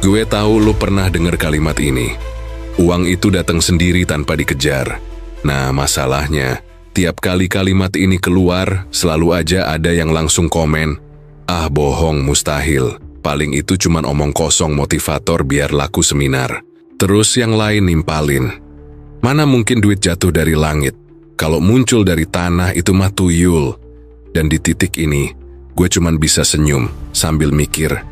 Gue tahu lo pernah dengar kalimat ini. Uang itu datang sendiri tanpa dikejar. Nah, masalahnya, tiap kali kalimat ini keluar, selalu aja ada yang langsung komen, "Ah, bohong, mustahil. Paling itu cuman omong kosong motivator biar laku seminar." Terus yang lain nimpalin, "Mana mungkin duit jatuh dari langit? Kalau muncul dari tanah itu mah tuyul." Dan di titik ini, gue cuman bisa senyum sambil mikir,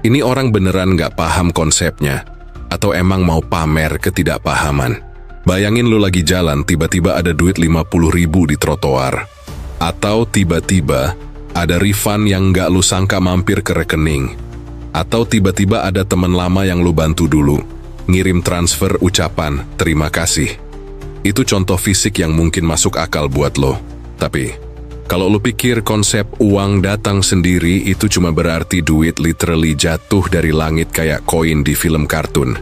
ini orang beneran gak paham konsepnya, atau emang mau pamer ketidakpahaman? Bayangin lu lagi jalan, tiba-tiba ada duit 50.000 di trotoar. Atau tiba-tiba ada refund yang gak lu sangka mampir ke rekening. Atau tiba-tiba ada temen lama yang lu bantu dulu, ngirim transfer ucapan terima kasih. Itu contoh fisik yang mungkin masuk akal buat lo. Tapi kalau lu pikir konsep uang datang sendiri itu cuma berarti duit literally jatuh dari langit kayak koin di film kartun,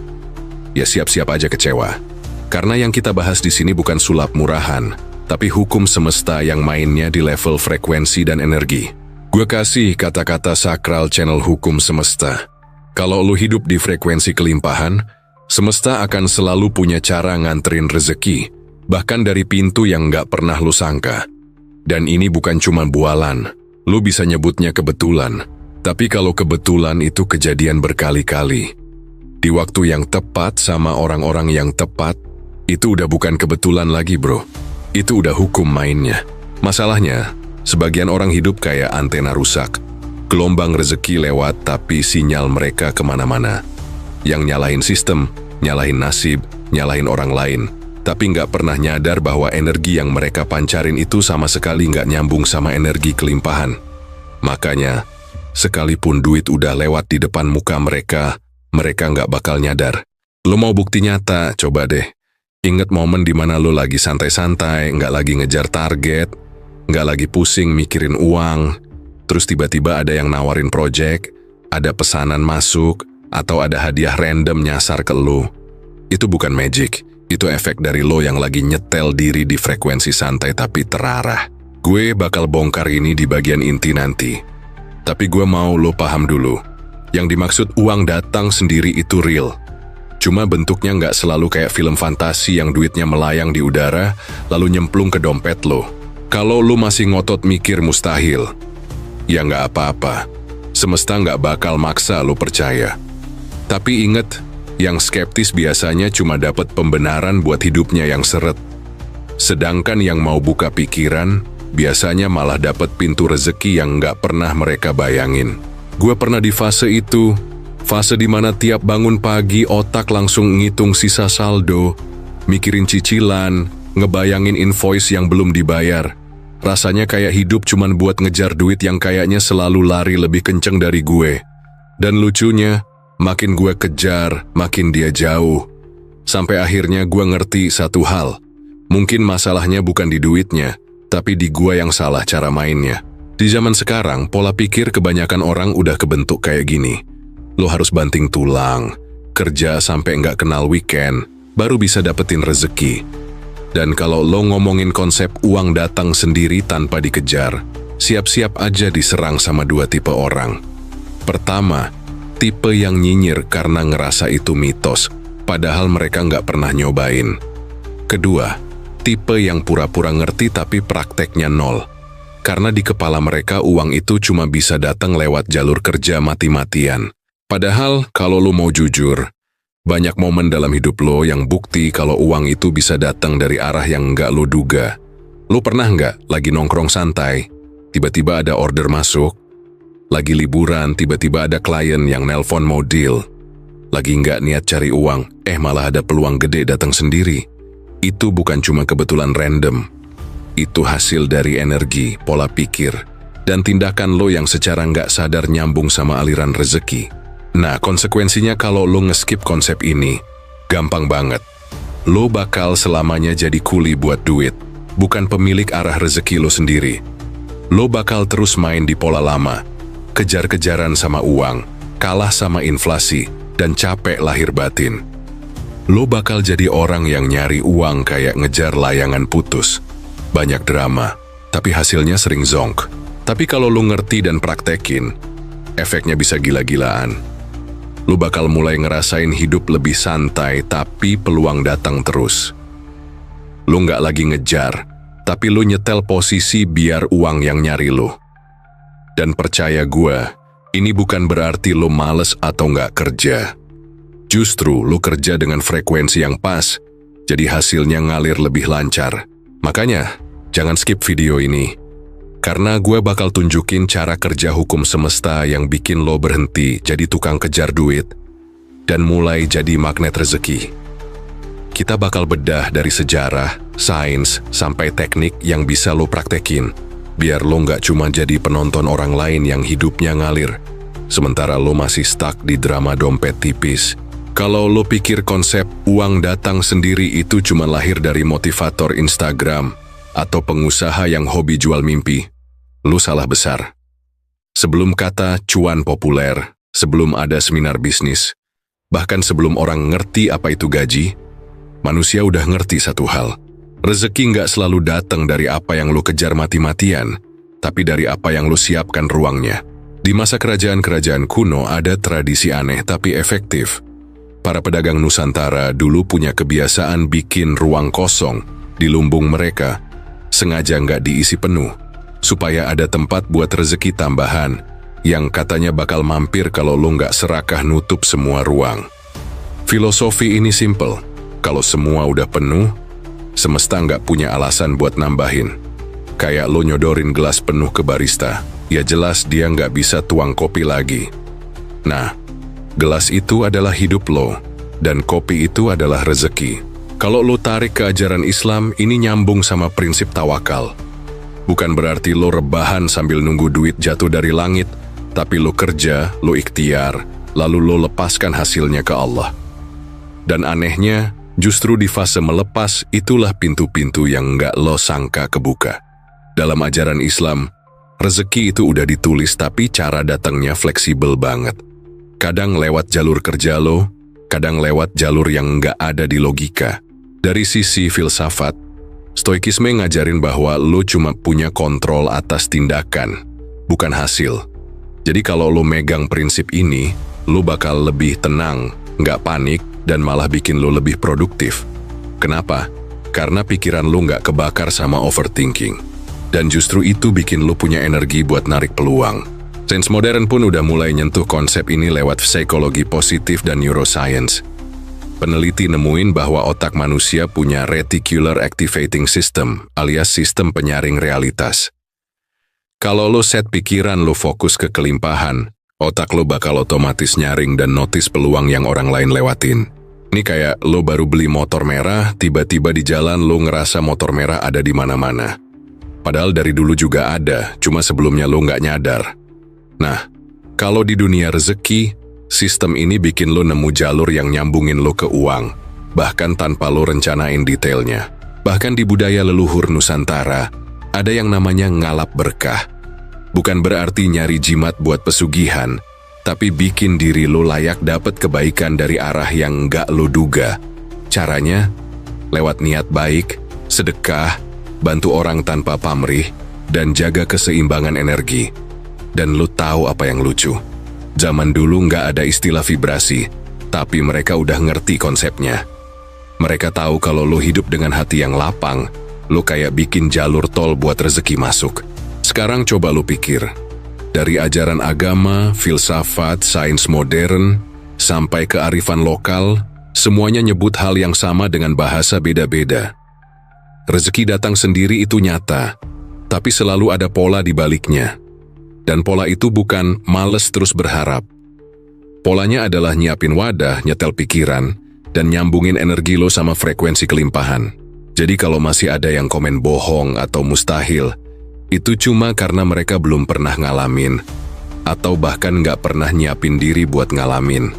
ya siap-siap aja kecewa. Karena yang kita bahas di sini bukan sulap murahan, tapi hukum semesta yang mainnya di level frekuensi dan energi. Gue kasih kata-kata sakral channel hukum semesta. Kalau lu hidup di frekuensi kelimpahan, semesta akan selalu punya cara nganterin rezeki, bahkan dari pintu yang nggak pernah lu sangka. Dan ini bukan cuma bualan, lu bisa nyebutnya kebetulan. Tapi kalau kebetulan itu kejadian berkali-kali, di waktu yang tepat sama orang-orang yang tepat, itu udah bukan kebetulan lagi bro. Itu udah hukum mainnya. Masalahnya, sebagian orang hidup kayak antena rusak. Gelombang rezeki lewat tapi sinyal mereka kemana-mana. Yang nyalahin sistem, nyalahin nasib, nyalahin orang lain. Tapi nggak pernah nyadar bahwa energi yang mereka pancarin itu sama sekali nggak nyambung sama energi kelimpahan. Makanya, sekalipun duit udah lewat di depan muka mereka nggak bakal nyadar. Lo mau bukti nyata? Coba deh. Ingat momen dimana lo lagi santai-santai, nggak lagi ngejar target, nggak lagi pusing mikirin uang, terus tiba-tiba ada yang nawarin project, ada pesanan masuk, atau ada hadiah random nyasar ke lo. Itu bukan magic. Itu efek dari lo yang lagi nyetel diri di frekuensi santai tapi terarah. Gue bakal bongkar ini di bagian inti nanti. Tapi gue mau lo paham dulu. Yang dimaksud uang datang sendiri itu real. Cuma bentuknya nggak selalu kayak film fantasi yang duitnya melayang di udara, lalu nyemplung ke dompet lo. Kalau lo masih ngotot mikir mustahil, ya nggak apa-apa. Semesta nggak bakal maksa lo percaya. Tapi inget, yang skeptis biasanya cuma dapat pembenaran buat hidupnya yang seret. Sedangkan yang mau buka pikiran, biasanya malah dapat pintu rezeki yang nggak pernah mereka bayangin. Gue pernah di fase itu, fase dimana tiap bangun pagi otak langsung ngitung sisa saldo, mikirin cicilan, ngebayangin invoice yang belum dibayar. Rasanya kayak hidup cuman buat ngejar duit yang kayaknya selalu lari lebih kenceng dari gue. Dan lucunya, makin gue kejar, makin dia jauh. Sampai akhirnya gue ngerti satu hal. Mungkin masalahnya bukan di duitnya, tapi di gue yang salah cara mainnya. Di zaman sekarang, pola pikir kebanyakan orang udah kebentuk kayak gini. Lo harus banting tulang, kerja sampai nggak kenal weekend, baru bisa dapetin rezeki. Dan kalau lo ngomongin konsep uang datang sendiri tanpa dikejar, siap-siap aja diserang sama dua tipe orang. Pertama, tipe yang nyinyir karena ngerasa itu mitos, padahal mereka nggak pernah nyobain. Kedua, tipe yang pura-pura ngerti tapi prakteknya nol. Karena di kepala mereka uang itu cuma bisa datang lewat jalur kerja mati-matian. Padahal kalau lo mau jujur, banyak momen dalam hidup lo yang bukti kalau uang itu bisa datang dari arah yang nggak lo duga. Lo pernah nggak lagi nongkrong santai, tiba-tiba ada order masuk? Lagi liburan, tiba-tiba ada klien yang nelpon mau deal. Lagi nggak niat cari uang, malah ada peluang gede datang sendiri. Itu bukan cuma kebetulan random. Itu hasil dari energi, pola pikir, dan tindakan lo yang secara nggak sadar nyambung sama aliran rezeki. Nah, konsekuensinya kalau lo ngeskip konsep ini, gampang banget. Lo bakal selamanya jadi kuli buat duit, bukan pemilik arah rezeki lo sendiri. Lo bakal terus main di pola lama, kejar-kejaran sama uang, kalah sama inflasi, dan capek lahir batin. Lo bakal jadi orang yang nyari uang kayak ngejar layangan putus. Banyak drama, tapi hasilnya sering zonk. Tapi kalau lo ngerti dan praktekin, efeknya bisa gila-gilaan. lu bakal mulai ngerasain hidup lebih santai tapi peluang datang terus. Lu nggak lagi ngejar, tapi lu nyetel posisi biar uang yang nyari lu. Dan percaya gua, ini bukan berarti lu males atau nggak kerja. Justru lu kerja dengan frekuensi yang pas, jadi hasilnya ngalir lebih lancar. Makanya, jangan skip video ini. Karena gue bakal tunjukin cara kerja hukum semesta yang bikin lo berhenti jadi tukang kejar duit dan mulai jadi magnet rezeki. Kita bakal bedah dari sejarah, sains, sampai teknik yang bisa lo praktekin, biar lo nggak cuma jadi penonton orang lain yang hidupnya ngalir, sementara lo masih stuck di drama dompet tipis. Kalau lo pikir konsep uang datang sendiri itu cuma lahir dari motivator Instagram atau pengusaha yang hobi jual mimpi, lo salah besar. Sebelum kata cuan populer, sebelum ada seminar bisnis, bahkan sebelum orang ngerti apa itu gaji, manusia udah ngerti satu hal. Rezeki nggak selalu datang dari apa yang lo kejar mati-matian, tapi dari apa yang lo siapkan ruangnya. Di masa kerajaan-kerajaan kuno ada tradisi aneh tapi efektif. Para pedagang Nusantara dulu punya kebiasaan bikin ruang kosong di lumbung mereka, sengaja nggak diisi penuh, supaya ada tempat buat rezeki tambahan yang katanya bakal mampir kalau lo nggak serakah nutup semua ruang. Filosofi ini simple, kalau semua udah penuh, semesta nggak punya alasan buat nambahin. Kayak lo nyodorin gelas penuh ke barista, ya jelas dia nggak bisa tuang kopi lagi. Nah, gelas itu adalah hidup lo, dan kopi itu adalah rezeki. Kalau lo tarik ke ajaran Islam, ini nyambung sama prinsip tawakal. Bukan berarti lo rebahan sambil nunggu duit jatuh dari langit, tapi lo kerja, lo ikhtiar, lalu lo lepaskan hasilnya ke Allah. Dan anehnya, justru di fase melepas, itulah pintu-pintu yang nggak lo sangka kebuka. Dalam ajaran Islam, rezeki itu udah ditulis tapi cara datangnya fleksibel banget. Kadang lewat jalur kerja lo, kadang lewat jalur yang nggak ada di logika. Dari sisi filsafat, Stoikisme ngajarin bahwa lo cuma punya kontrol atas tindakan, bukan hasil. Jadi kalau lo megang prinsip ini, lo bakal lebih tenang, nggak panik, dan malah bikin lo lebih produktif. Kenapa? Karena pikiran lo nggak kebakar sama overthinking. Dan justru itu bikin lo punya energi buat narik peluang. Sains modern pun udah mulai nyentuh konsep ini lewat psikologi positif dan neuroscience. Peneliti nemuin bahwa otak manusia punya reticular activating system, alias sistem penyaring realitas. Kalau lo set pikiran lo fokus ke kelimpahan, otak lo bakal otomatis nyaring dan notice peluang yang orang lain lewatin. Ini kayak lo baru beli motor merah, tiba-tiba di jalan lo ngerasa motor merah ada di mana-mana. Padahal dari dulu juga ada, cuma sebelumnya lo nggak nyadar. Nah, kalau di dunia rezeki, sistem ini bikin lo nemu jalur yang nyambungin lo ke uang, bahkan tanpa lo rencanain detailnya. Bahkan di budaya leluhur Nusantara, ada yang namanya ngalap berkah. Bukan berarti nyari jimat buat pesugihan, tapi bikin diri lo layak dapat kebaikan dari arah yang nggak lo duga. Caranya, lewat niat baik, sedekah, bantu orang tanpa pamrih, dan jaga keseimbangan energi. Dan lu tahu apa yang lucu? Zaman dulu nggak ada istilah vibrasi, tapi mereka udah ngerti konsepnya. Mereka tahu kalau lu hidup dengan hati yang lapang, lu kayak bikin jalur tol buat rezeki masuk. Sekarang coba lu pikir, dari ajaran agama, filsafat, sains modern, sampai kearifan lokal, semuanya nyebut hal yang sama dengan bahasa beda-beda. Rezeki datang sendiri itu nyata, tapi selalu ada pola di baliknya. Dan pola itu bukan males terus berharap. Polanya adalah nyiapin wadah, nyetel pikiran, dan nyambungin energi lo sama frekuensi kelimpahan. Jadi kalau masih ada yang komen bohong atau mustahil, itu cuma karena mereka belum pernah ngalamin, atau bahkan nggak pernah nyiapin diri buat ngalamin.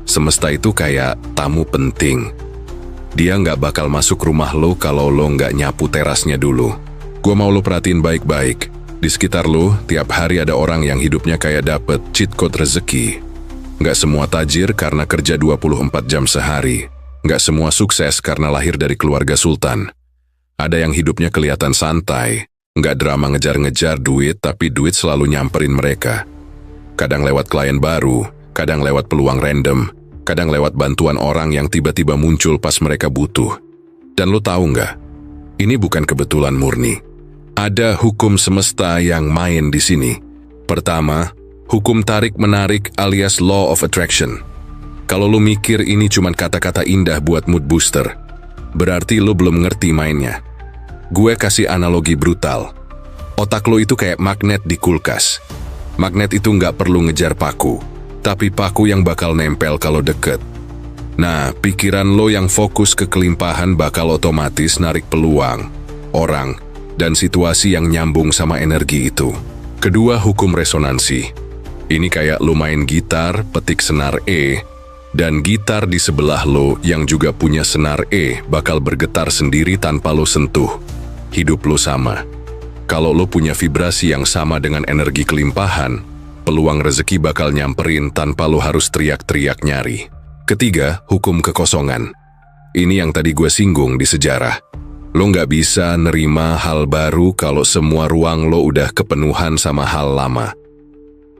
Semesta itu kayak tamu penting. Dia nggak bakal masuk rumah lo kalau lo nggak nyapu terasnya dulu. Gua mau lo perhatiin baik-baik. Di sekitar lo, tiap hari ada orang yang hidupnya kayak dapet cheat code rezeki. Nggak semua tajir karena kerja 24 jam sehari. Nggak semua sukses karena lahir dari keluarga sultan. Ada yang hidupnya kelihatan santai, nggak drama ngejar-ngejar duit, tapi duit selalu nyamperin mereka. Kadang lewat klien baru, Kadang lewat peluang random, kadang lewat bantuan orang yang tiba-tiba muncul pas mereka butuh. Dan lo tahu nggak? Ini bukan kebetulan murni. Ada hukum semesta yang main di sini. Pertama, hukum tarik-menarik alias law of attraction. Kalau lo mikir ini cuma kata-kata indah buat mood booster, berarti lo belum ngerti mainnya. Gue kasih analogi brutal. Otak lo itu kayak magnet di kulkas. Magnet itu nggak perlu ngejar paku, tapi paku yang bakal nempel kalau deket. Nah, pikiran lo yang fokus ke kelimpahan bakal otomatis narik peluang, orang, dan situasi yang nyambung sama energi itu. Kedua, hukum resonansi. Ini kayak lo main gitar, petik senar E, dan gitar di sebelah lo yang juga punya senar E bakal bergetar sendiri tanpa lo sentuh. Hidup lo sama. Kalau lo punya vibrasi yang sama dengan energi kelimpahan, peluang rezeki bakal nyamperin tanpa lo harus teriak-teriak nyari. Ketiga, hukum kekosongan. Ini yang tadi gue singgung di sejarah. Lo nggak bisa nerima hal baru kalau semua ruang lo udah kepenuhan sama hal lama.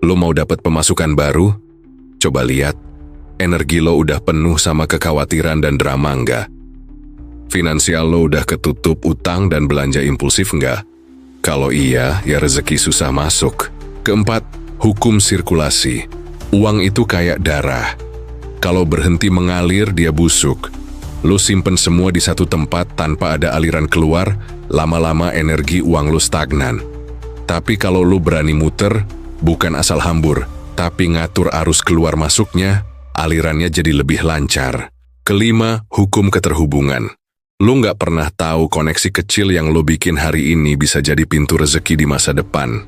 Lo mau dapat pemasukan baru? Coba lihat, energi lo udah penuh sama kekhawatiran dan drama nggak? Finansial lo udah ketutup utang dan belanja impulsif nggak? Kalau iya, ya rezeki susah masuk. Keempat, hukum sirkulasi. Uang itu kayak darah. Kalau berhenti mengalir, dia busuk. Lo simpen semua di satu tempat tanpa ada aliran keluar, lama-lama energi uang lo stagnan. Tapi kalau lo berani muter, bukan asal hambur, tapi ngatur arus keluar masuknya, alirannya jadi lebih lancar. Kelima, hukum keterhubungan. Lo nggak pernah tahu koneksi kecil yang lo bikin hari ini bisa jadi pintu rezeki di masa depan.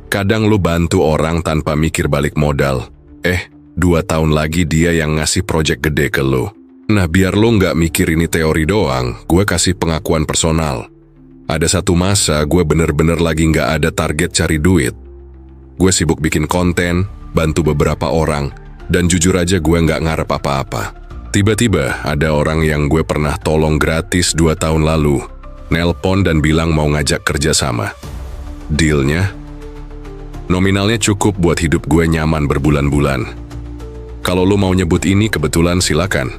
Kadang lo bantu orang tanpa mikir balik modal. 2 tahun lagi dia yang ngasih proyek gede ke lo. Nah, biar lo nggak mikir ini teori doang, gue kasih pengakuan personal. Ada satu masa gue bener-bener lagi nggak ada target cari duit. Gue sibuk bikin konten, bantu beberapa orang, dan jujur aja gue nggak ngarep apa-apa. Tiba-tiba ada orang yang gue pernah tolong gratis 2 tahun lalu, nelpon dan bilang mau ngajak kerja sama. Dealnya, nominalnya cukup buat hidup gue nyaman berbulan-bulan. Kalau lo mau nyebut ini kebetulan silakan.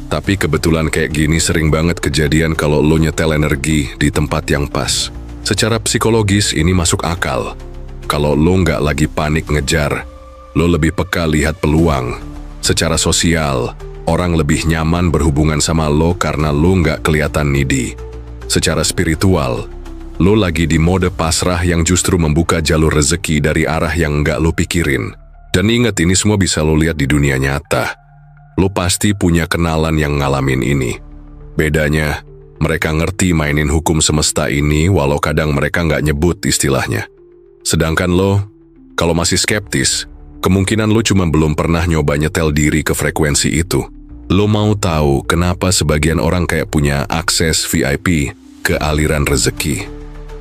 Tapi kebetulan kayak gini sering banget kejadian kalau lo nyetel energi di tempat yang pas. Secara psikologis ini masuk akal. Kalau lo nggak lagi panik ngejar, lo lebih peka lihat peluang. Secara sosial, orang lebih nyaman berhubungan sama lo karena lo nggak kelihatan needy. Secara spiritual, lo lagi di mode pasrah yang justru membuka jalur rezeki dari arah yang nggak lo pikirin. Dan ingat, ini semua bisa lo lihat di dunia nyata. Lo pasti punya kenalan yang ngalamin ini. Bedanya, mereka ngerti mainin hukum semesta ini walau kadang mereka nggak nyebut istilahnya. Sedangkan lo, kalau masih skeptis, kemungkinan lo cuma belum pernah nyoba nyetel diri ke frekuensi itu. Lo mau tahu kenapa sebagian orang kayak punya akses VIP ke aliran rezeki?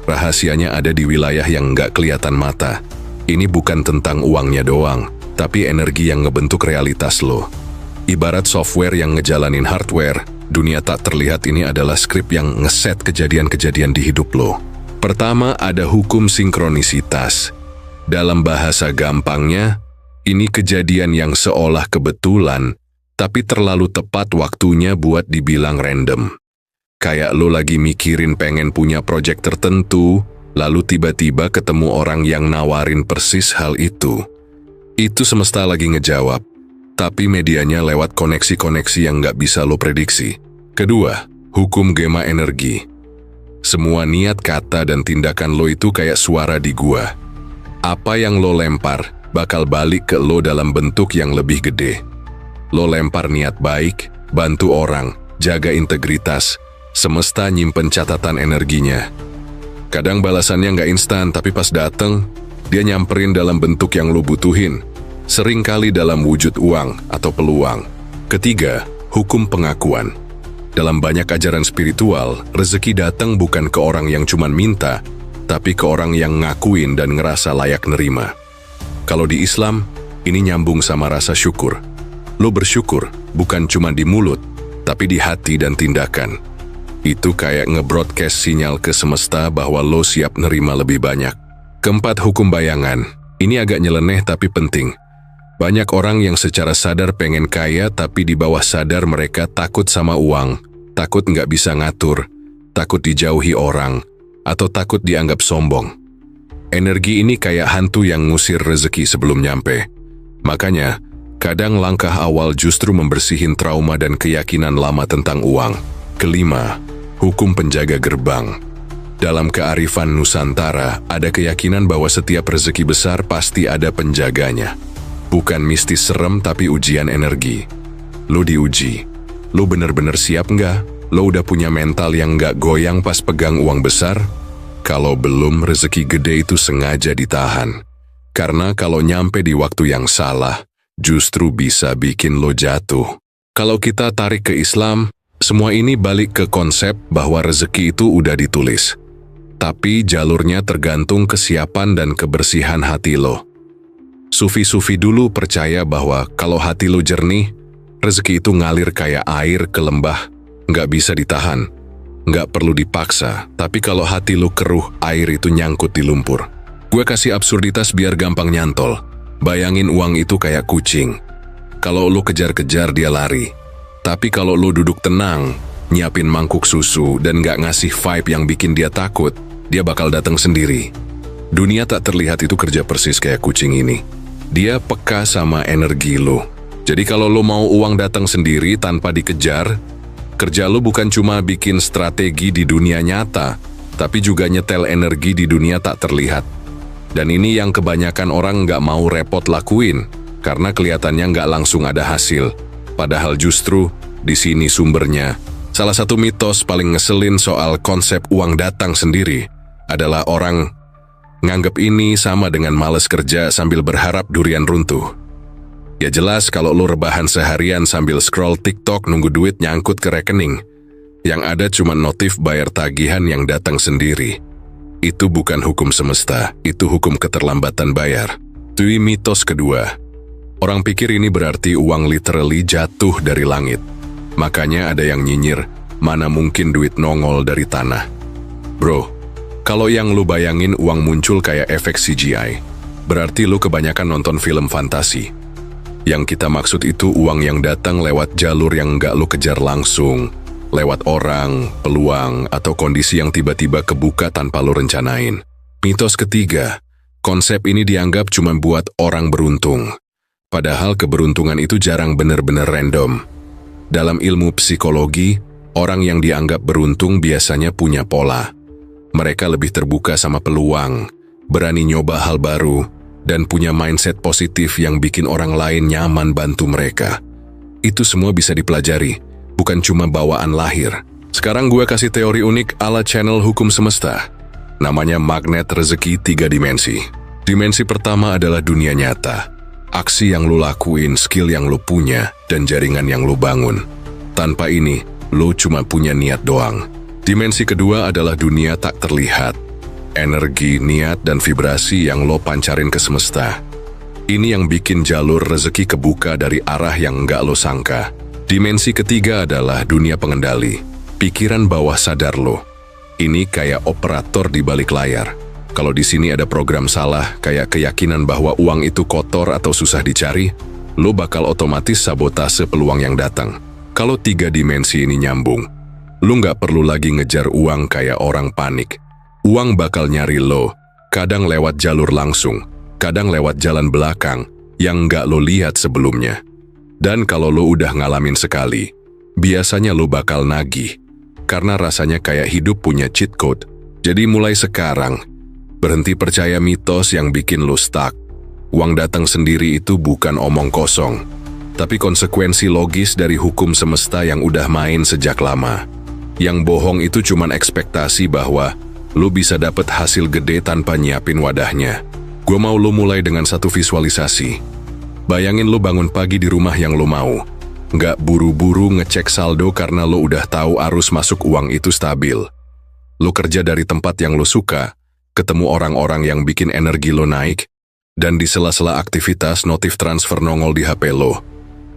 Rahasianya ada di wilayah yang nggak kelihatan mata. Ini bukan tentang uangnya doang, tapi energi yang ngebentuk realitas lo. Ibarat software yang ngejalanin hardware, dunia tak terlihat ini adalah skrip yang ngeset kejadian-kejadian di hidup lo. Pertama, ada hukum sinkronisitas. Dalam bahasa gampangnya, ini kejadian yang seolah kebetulan, tapi terlalu tepat waktunya buat dibilang random. Kayak lo lagi mikirin pengen punya proyek tertentu, lalu tiba-tiba ketemu orang yang nawarin persis hal itu. Itu semesta lagi ngejawab, tapi medianya lewat koneksi-koneksi yang nggak bisa lo prediksi. Kedua, hukum gema energi. Semua niat, kata, dan tindakan lo itu kayak suara di gua. Apa yang lo lempar bakal balik ke lo dalam bentuk yang lebih gede. Lo lempar niat baik, bantu orang, jaga integritas, semesta nyimpen catatan energinya. Kadang balasannya nggak instan, tapi pas dateng, dia nyamperin dalam bentuk yang lo butuhin. Seringkali dalam wujud uang atau peluang. Ketiga, hukum pengakuan. Dalam banyak ajaran spiritual, rezeki datang bukan ke orang yang cuman minta, tapi ke orang yang ngakuin dan ngerasa layak nerima. Kalau di Islam, ini nyambung sama rasa syukur. Lo bersyukur bukan cuma di mulut, tapi di hati dan tindakan. Itu kayak nge-broadcast sinyal ke semesta bahwa lo siap nerima lebih banyak. Keempat, hukum bayangan. Ini agak nyeleneh tapi penting. Banyak orang yang secara sadar pengen kaya, tapi di bawah sadar mereka takut sama uang, takut nggak bisa ngatur, takut dijauhi orang, atau takut dianggap sombong. Energi ini kayak hantu yang ngusir rezeki sebelum nyampe. Makanya, kadang langkah awal justru membersihin trauma dan keyakinan lama tentang uang. Kelima, hukum penjaga gerbang. Dalam kearifan Nusantara, ada keyakinan bahwa setiap rezeki besar pasti ada penjaganya. Bukan mistis serem, tapi ujian energi. Lo diuji. Lo bener-bener siap nggak? Lo udah punya mental yang nggak goyang pas pegang uang besar? Kalau belum, rezeki gede itu sengaja ditahan. Karena kalau nyampe di waktu yang salah, justru bisa bikin lo jatuh. Kalau kita tarik ke Islam, semua ini balik ke konsep bahwa rezeki itu udah ditulis. Tapi jalurnya tergantung kesiapan dan kebersihan hati lo. Sufi-sufi dulu percaya bahwa kalau hati lo jernih, rezeki itu ngalir kayak air ke lembah, nggak bisa ditahan, nggak perlu dipaksa. Tapi kalau hati lo keruh, air itu nyangkut di lumpur. Gue kasih absurditas biar gampang nyantol. Bayangin uang itu kayak kucing. Kalau lo kejar-kejar, dia lari. Tapi kalau lo duduk tenang, nyiapin mangkuk susu, dan nggak ngasih vibe yang bikin dia takut, dia bakal datang sendiri. Dunia tak terlihat itu kerja persis kayak kucing ini. Dia peka sama energi lo. Jadi kalau lo mau uang datang sendiri tanpa dikejar, kerja lo bukan cuma bikin strategi di dunia nyata, tapi juga nyetel energi di dunia tak terlihat. Dan ini yang kebanyakan orang nggak mau repot lakuin, karena kelihatannya nggak langsung ada hasil. Padahal justru di sini sumbernya. Salah satu mitos paling ngeselin soal konsep uang datang sendiri adalah orang nganggep ini sama dengan males kerja sambil berharap durian runtuh. Ya jelas kalau lo rebahan seharian sambil scroll TikTok nunggu duit nyangkut ke rekening, yang ada cuma notif bayar tagihan yang datang sendiri. Itu bukan hukum semesta, itu hukum keterlambatan bayar. Itu mitos kedua. Orang pikir ini berarti uang literally jatuh dari langit. Makanya ada yang nyinyir, mana mungkin duit nongol dari tanah. Bro, kalau yang lu bayangin uang muncul kayak efek CGI, berarti lu kebanyakan nonton film fantasi. Yang kita maksud itu uang yang datang lewat jalur yang nggak lu kejar langsung, lewat orang, peluang, atau kondisi yang tiba-tiba kebuka tanpa lu rencanain. Mitos ketiga, konsep ini dianggap cuma buat orang beruntung. Padahal keberuntungan itu jarang bener-bener random. Dalam ilmu psikologi, orang yang dianggap beruntung biasanya punya pola. Mereka lebih terbuka sama peluang, berani nyoba hal baru, dan punya mindset positif yang bikin orang lain nyaman bantu mereka. Itu semua bisa dipelajari, bukan cuma bawaan lahir. Sekarang gue kasih teori unik ala channel Hukum Semesta. Namanya magnet rezeki 3 dimensi. Dimensi pertama adalah dunia nyata. Aksi yang lu lakuin, skill yang lu punya, dan jaringan yang lu bangun. Tanpa ini, lu cuma punya niat doang. Dimensi kedua adalah dunia tak terlihat. Energi, niat, dan vibrasi yang lo pancarin ke semesta. Ini yang bikin jalur rezeki kebuka dari arah yang nggak lo sangka. Dimensi ketiga adalah dunia pengendali. Pikiran bawah sadar lo. Ini kayak operator di balik layar. Kalau di sini ada program salah, kayak keyakinan bahwa uang itu kotor atau susah dicari, lo bakal otomatis sabotase peluang yang datang. Kalau 3 dimensi ini nyambung, lo nggak perlu lagi ngejar uang kayak orang panik. Uang bakal nyari lo, kadang lewat jalur langsung, kadang lewat jalan belakang yang nggak lo lihat sebelumnya. Dan kalau lo udah ngalamin sekali, biasanya lo bakal nagih, karena rasanya kayak hidup punya cheat code. Jadi mulai sekarang, berhenti percaya mitos yang bikin lo stuck. Uang datang sendiri itu bukan omong kosong, tapi konsekuensi logis dari hukum semesta yang udah main sejak lama. Yang bohong itu cuman ekspektasi bahwa lu bisa dapet hasil gede tanpa nyiapin wadahnya. Gue mau lu mulai dengan satu visualisasi. Bayangin lu bangun pagi di rumah yang lu mau. Nggak buru-buru ngecek saldo karena lu udah tahu arus masuk uang itu stabil. Lu kerja dari tempat yang lu suka, ketemu orang-orang yang bikin energi lo naik, dan di sela-sela aktivitas notif transfer nongol di HP lo.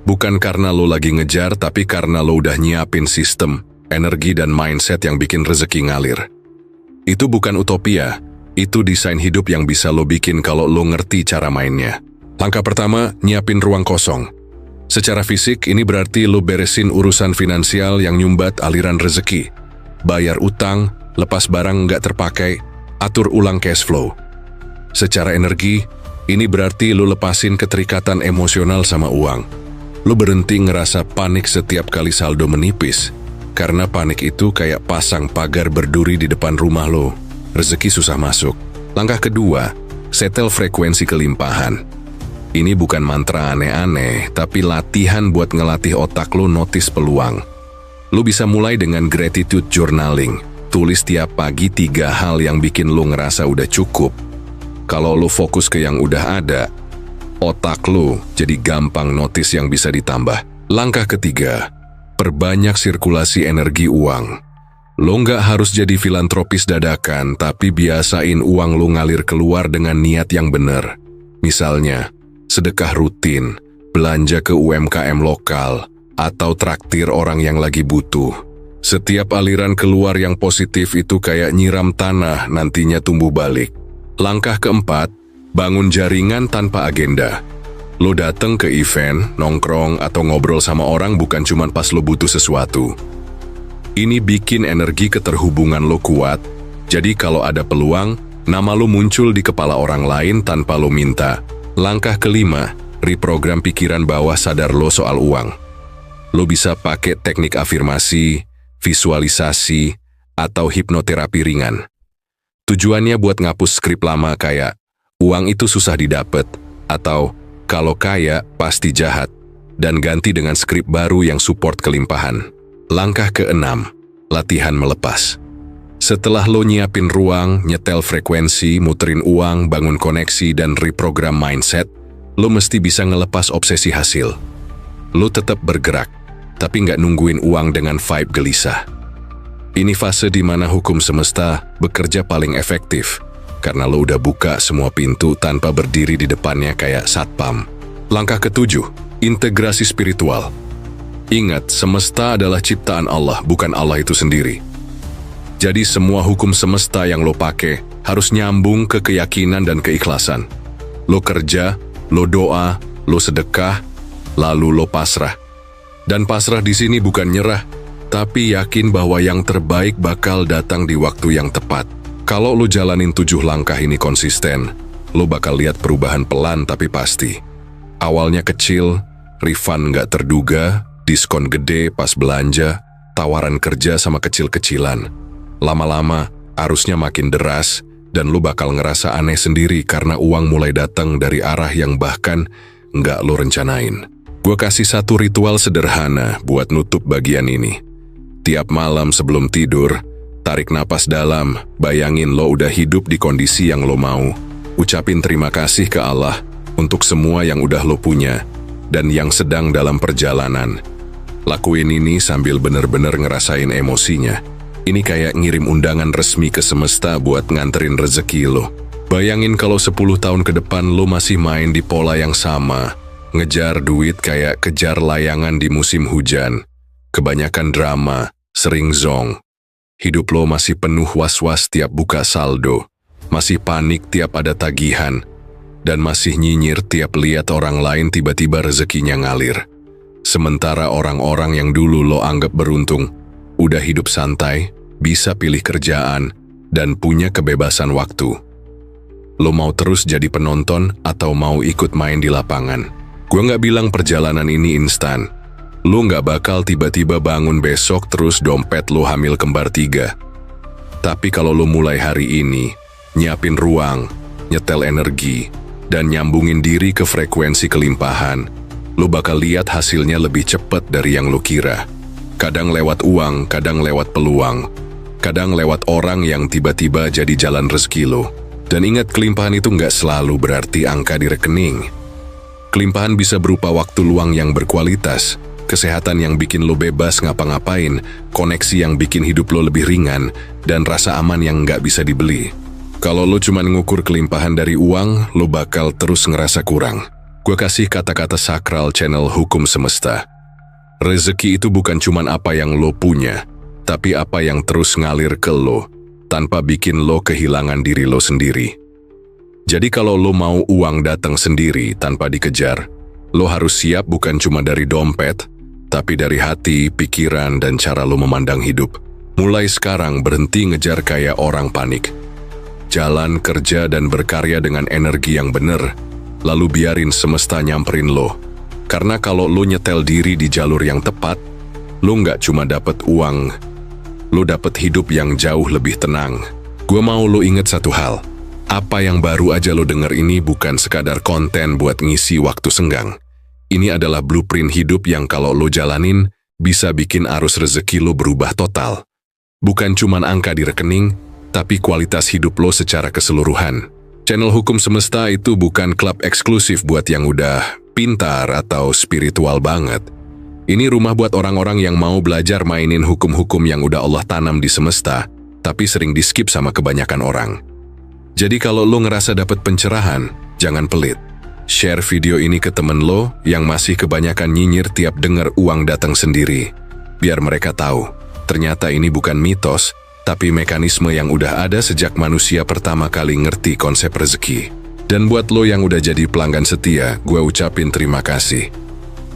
Bukan karena lo lagi ngejar, tapi karena lo udah nyiapin sistem, energi dan mindset yang bikin rezeki ngalir. Itu bukan utopia, itu desain hidup yang bisa lo bikin kalau lo ngerti cara mainnya. Langkah pertama, nyiapin ruang kosong. Secara fisik, ini berarti lo beresin urusan finansial yang nyumbat aliran rezeki. Bayar utang, lepas barang nggak terpakai, atur ulang cash flow. Secara energi, ini berarti lo lepasin keterikatan emosional sama uang. Lo berhenti ngerasa panik setiap kali saldo menipis, karena panik itu kayak pasang pagar berduri di depan rumah lo. Rezeki susah masuk. Langkah kedua, setel frekuensi kelimpahan. Ini bukan mantra aneh-aneh, tapi latihan buat ngelatih otak lo notice peluang. Lo bisa mulai dengan gratitude journaling. Tulis tiap pagi 3 hal yang bikin lo ngerasa udah cukup. Kalau lo fokus ke yang udah ada, otak lo jadi gampang notice yang bisa ditambah. Langkah ketiga, perbanyak sirkulasi energi uang. Lo nggak harus jadi filantropis dadakan, tapi biasain uang lo ngalir keluar dengan niat yang bener. Misalnya, sedekah rutin, belanja ke UMKM lokal, atau traktir orang yang lagi butuh. Setiap aliran keluar yang positif itu kayak nyiram tanah, nantinya tumbuh balik. Langkah keempat, bangun jaringan tanpa agenda. Lo dateng ke event, nongkrong, atau ngobrol sama orang bukan cuma pas lo butuh sesuatu. Ini bikin energi keterhubungan lo kuat, jadi kalau ada peluang, nama lo muncul di kepala orang lain tanpa lo minta. Langkah kelima, reprogram pikiran bawah sadar lo soal uang. Lo bisa pakai teknik afirmasi, visualisasi, atau hipnoterapi ringan. Tujuannya buat ngapus skrip lama kayak, uang itu susah didapat, atau kalau kaya pasti jahat, dan ganti dengan skrip baru yang support kelimpahan. Langkah keenam, latihan melepas. Setelah lo nyiapin ruang, nyetel frekuensi, muterin uang, bangun koneksi, dan reprogram mindset, lo mesti bisa ngelepas obsesi hasil. Lo tetap bergerak, tapi nggak nungguin uang dengan vibe gelisah. Ini fase di mana hukum semesta bekerja paling efektif, karena lo udah buka semua pintu tanpa berdiri di depannya kayak satpam. Langkah ketujuh, integrasi spiritual. Ingat, semesta adalah ciptaan Allah, bukan Allah itu sendiri. Jadi semua hukum semesta yang lo pakai harus nyambung ke keyakinan dan keikhlasan. Lo kerja, lo doa, lo sedekah, lalu lo pasrah. Dan pasrah di sini bukan nyerah, tapi yakin bahwa yang terbaik bakal datang di waktu yang tepat. Kalau lo jalanin 7 langkah ini konsisten, lo bakal lihat perubahan pelan tapi pasti. Awalnya kecil, refund nggak terduga, diskon gede pas belanja, tawaran kerja sama kecil-kecilan. Lama-lama, arusnya makin deras, dan lo bakal ngerasa aneh sendiri karena uang mulai datang dari arah yang bahkan nggak lo rencanain. Gue kasih satu ritual sederhana buat nutup bagian ini. Tiap malam sebelum tidur, tarik napas dalam, bayangin lo udah hidup di kondisi yang lo mau. Ucapin terima kasih ke Allah untuk semua yang udah lo punya, dan yang sedang dalam perjalanan. Lakuin ini sambil bener-bener ngerasain emosinya. Ini kayak ngirim undangan resmi ke semesta buat nganterin rezeki lo. Bayangin kalau 10 tahun ke depan lo masih main di pola yang sama. Ngejar duit kayak kejar layangan di musim hujan. Kebanyakan drama, sering zong. Hidup lo masih penuh was-was tiap buka saldo. Masih panik tiap ada tagihan. Dan masih nyinyir tiap lihat orang lain tiba-tiba rezekinya ngalir. Sementara orang-orang yang dulu lo anggap beruntung, udah hidup santai, bisa pilih kerjaan, dan punya kebebasan waktu. Lo mau terus jadi penonton atau mau ikut main di lapangan? Gue nggak bilang perjalanan ini instan. Lo nggak bakal tiba-tiba bangun besok terus dompet lo hamil kembar 3. Tapi kalau lo mulai hari ini, nyiapin ruang, nyetel energi, dan nyambungin diri ke frekuensi kelimpahan, lo bakal lihat hasilnya lebih cepat dari yang lo kira. Kadang lewat uang, kadang lewat peluang, kadang lewat orang yang tiba-tiba jadi jalan rezeki lo. Dan ingat, kelimpahan itu nggak selalu berarti angka di rekening. Kelimpahan bisa berupa waktu luang yang berkualitas, kesehatan yang bikin lo bebas ngapa-ngapain, koneksi yang bikin hidup lo lebih ringan, dan rasa aman yang nggak bisa dibeli. Kalau lo cuma ngukur kelimpahan dari uang, lo bakal terus ngerasa kurang. Gue kasih kata-kata sakral channel Hukum Semesta. Rezeki itu bukan cuma apa yang lo punya, tapi apa yang terus ngalir ke lo, tanpa bikin lo kehilangan diri lo sendiri. Jadi kalau lo mau uang datang sendiri tanpa dikejar, lo harus siap bukan cuma dari dompet, tapi dari hati, pikiran, dan cara lo memandang hidup. Mulai sekarang berhenti ngejar kayak orang panik. Jalan, kerja, dan berkarya dengan energi yang bener, lalu biarin semesta nyamperin lo. Karena kalau lo nyetel diri di jalur yang tepat, lo nggak cuma dapet uang, lo dapet hidup yang jauh lebih tenang. Gue mau lo inget satu hal, apa yang baru aja lo denger ini bukan sekadar konten buat ngisi waktu senggang. Ini adalah blueprint hidup yang kalau lo jalanin, bisa bikin arus rezeki lo berubah total. Bukan cuman angka di rekening, tapi kualitas hidup lo secara keseluruhan. Channel Hukum Semesta itu bukan klub eksklusif buat yang udah pintar atau spiritual banget. Ini rumah buat orang-orang yang mau belajar mainin hukum-hukum yang udah Allah tanam di semesta, tapi sering di-skip sama kebanyakan orang. Jadi kalau lo ngerasa dapet pencerahan, jangan pelit. Share video ini ke temen lo yang masih kebanyakan nyinyir tiap denger uang datang sendiri. Biar mereka tahu, ternyata ini bukan mitos, tapi mekanisme yang udah ada sejak manusia pertama kali ngerti konsep rezeki. Dan buat lo yang udah jadi pelanggan setia, gue ucapin terima kasih.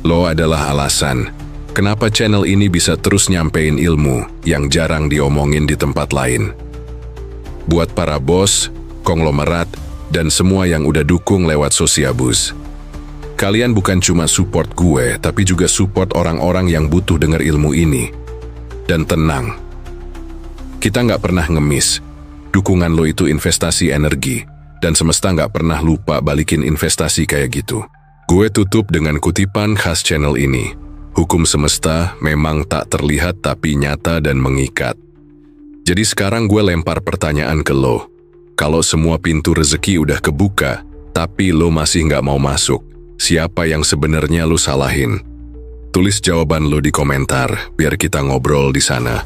Lo adalah alasan kenapa channel ini bisa terus nyampein ilmu yang jarang diomongin di tempat lain. Buat para bos, konglomerat, dan semua yang udah dukung lewat Sosiabus. Kalian bukan cuma support gue, tapi juga support orang-orang yang butuh denger ilmu ini. Dan tenang, kita nggak pernah ngemis. Dukungan lo itu investasi energi, dan semesta nggak pernah lupa balikin investasi kayak gitu. Gue tutup dengan kutipan khas channel ini. Hukum semesta memang tak terlihat tapi nyata dan mengikat. Jadi sekarang gue lempar pertanyaan ke lo. Kalau semua pintu rezeki udah kebuka, tapi lo masih nggak mau masuk, siapa yang sebenarnya lo salahin? Tulis jawaban lo di komentar, biar kita ngobrol di sana.